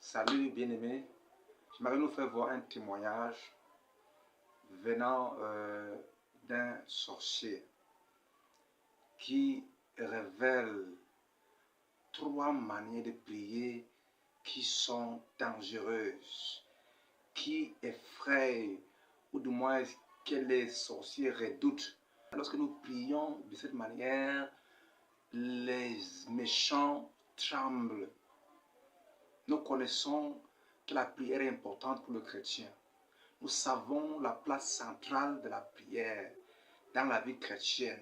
Salut bien-aimés, j'aimerais nous faire voir un témoignage venant d'un sorcier qui révèle 3 manières de prier qui sont dangereuses, qui effrayent, ou du moins que les sorciers redoutent. Lorsque nous prions de cette manière, les méchants tremblent. Nous connaissons que la prière est importante pour le chrétien. Nous savons la place centrale de la prière dans la vie chrétienne.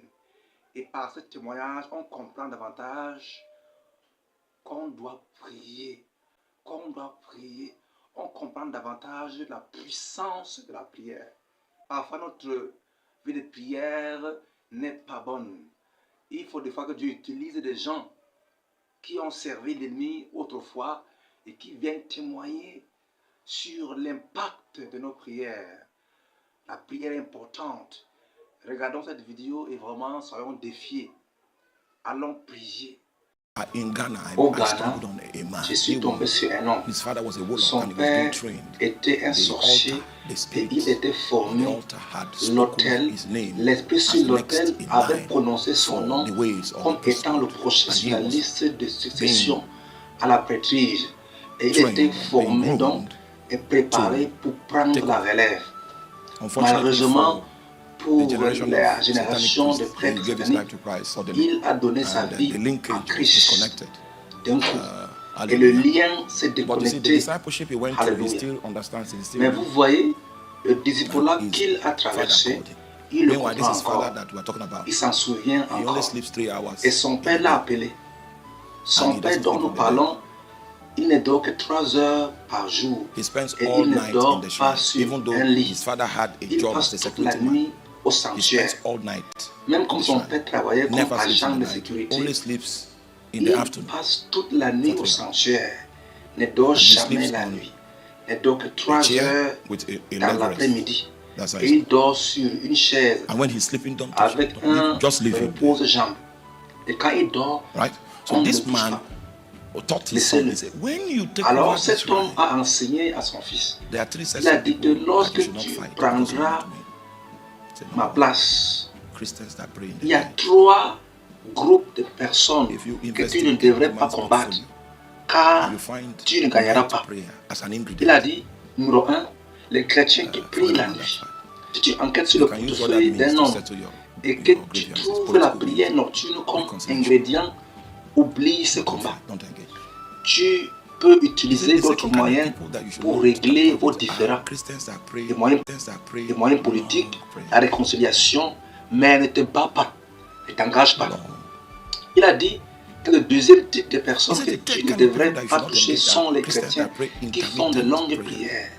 Et par ce témoignage, on comprend davantage qu'on doit prier. On comprend davantage la puissance de la prière. Parfois, notre vie de prière n'est pas bonne. Il faut des fois que Dieu utilise des gens qui ont servi l'ennemi autrefois et qui viennent témoigner sur l'impact de nos prières. La prière est importante. Regardons cette vidéo et vraiment soyons défiés. Allons prier. Au Ghana, je suis tombé sur un homme. Son père était un sorcier et il était formé. L'esprit sur l'autel avait prononcé son nom comme étant le prochain sur la liste de succession à la prêtrise. Et il était formé donc et préparé pour prendre la relève. Malheureusement, pour la génération de prêtres sataniques, il a donné sa vie à Christ d'un coup. Et le lien s'est déconnecté. Alléluia. Mais vous voyez, le disciple qu'il a traversé, il le comprend encore. Il s'en souvient encore. Et son père l'a appelé. Son père dont nous parlons, il ne dort que 3 heures par jour. Et il ne dort pas sur un lit. Il passe toute la nuit au sanctuaire. Même comme son père travaillait comme agent de sécurité, il passe toute la nuit au sanctuaire. Ne dort jamais la nuit. Ne dort que 3 heures dans l'après-midi. Et il dort sur une chaise avec un repose-jambe. Et quand il dort, on ne le touche pas. Alors cet homme a enseigné à son fils. Il a dit que lorsque tu prendras ma place, il y a 3 groupes de personnes que tu ne devrais pas combattre, car tu ne gagneras pas. Il a dit, numéro 1, les chrétiens qui prient la nuit. Si tu enquêtes sur le portefeuille d'un homme et que tu trouves la prière nocturne comme ingrédient, oublie ce combat. Tu peux utiliser d'autres moyens pour régler vos différends, des moyens politiques, la réconciliation, mais ne te bats pas, ne t'engage pas. Il a dit que le deuxième type de personnes que tu ne devrais pas toucher sont les chrétiens qui font de longues prières,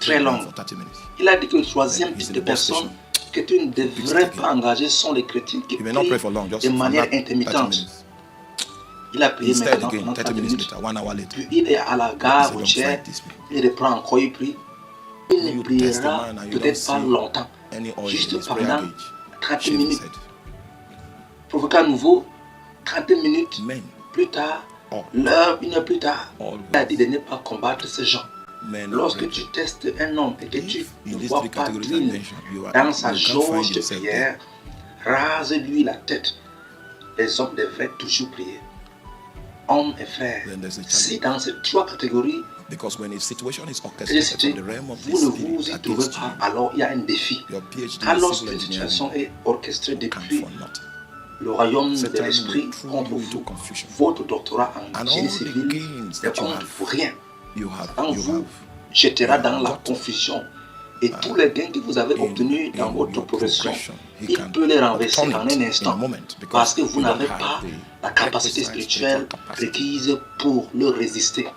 très longues. Il a dit que le 3e type de personnes que tu ne devrais pas engager sont les chrétiens qui prient de manière intermittente. Il a prié maintenant pendant 30 minutes. Puis il est à la gare routière, il reprend encore, il prie. Il ne priera peut-être pas longtemps, juste pendant 30 minutes. Provoquer à nouveau, 30 minutes plus tard, l'heure, 1 heure plus tard. Il a dit de ne pas combattre ces gens. Lorsque tu testes un homme et que tu ne vois pas d'huile dans sa jauge de prière, rase-lui la tête. Les hommes devraient toujours prier. Hommes et frères, si dans ces 3 catégories, vous ne vous y trouvez pas, alors il y a un défi. Car lorsque une situation est orchestrée depuis le royaume de l'esprit contre vous, votre doctorat en génie civil ne compte pour rien. On vous jettera dans la confusion. Et tous les gains que vous avez obtenus dans votre progression, il peut les renverser en un instant parce que vous n'avez pas la capacité spirituelle requise pour le résister.